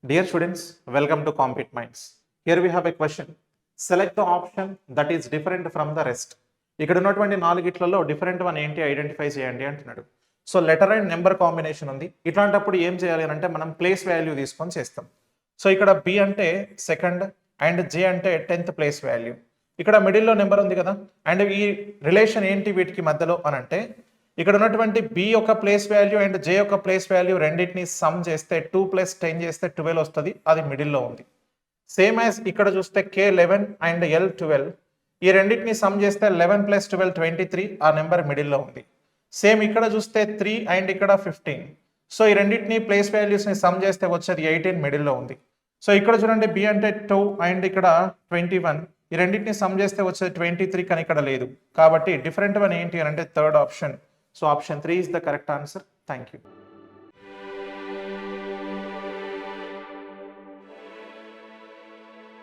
Dear students, welcome to Compete Minds. Here we have a question. Select the option that is different from the rest. ఇక్కడ ఉన్నటువంటి నాలుగిట్లలో different one ఏంటి identify చేయండి అంటున్నాడు. So letter and number combination ఉంది. ఇట్లాంటప్పుడు ఏం చేయాలి అంటే మనం ప్లేస్ వాల్యూ తీసుకొని చేస్తాం. సో ఇక్కడ బి అంటే సెకండ్ అండ్ జే అంటే 10th ప్లేస్ వాల్యూ. ఇక్కడ మిడిల్లో నెంబర్ ఉంది కదా, అండ్ ఈ రిలేషన్ ఏంటి వీటికి మధ్యలో అని అంటే ఇక్కడ ఉన్నటువంటి బి యొక్క ప్లేస్ వాల్యూ అండ్ జే యొక్క ప్లేస్ వాల్యూ రెండింటిని సమ్ చేస్తే 2 + 10 చేస్తే 12 వస్తుంది, అది మిడిల్లో ఉంది. సేమ్ యాజ్ ఇక్కడ చూస్తే K11 అండ్ L12 ఈ రెండింటిని సమ్ చేస్తే 11 + 12 23, ఆ నెంబర్ మిడిల్లో ఉంది. సేమ్ ఇక్కడ చూస్తే 3 అండ్ ఇక్కడ 15, సో ఈ రెండింటిని ప్లేస్ వాల్యూస్ని సమ్ చేస్తే వచ్చేది 18 మిడిల్లో ఉంది. సో ఇక్కడ చూడండి బి అంటే 2 అండ్ ఇక్కడ 21, ఈ రెండింటిని సమ్ చేస్తే వచ్చేది 23, కానీ ఇక్కడ లేదు. కాబట్టి డిఫరెంట్ వన్ ఏంటి అని అంటే third option. So option 3 is the correct answer. Thank you.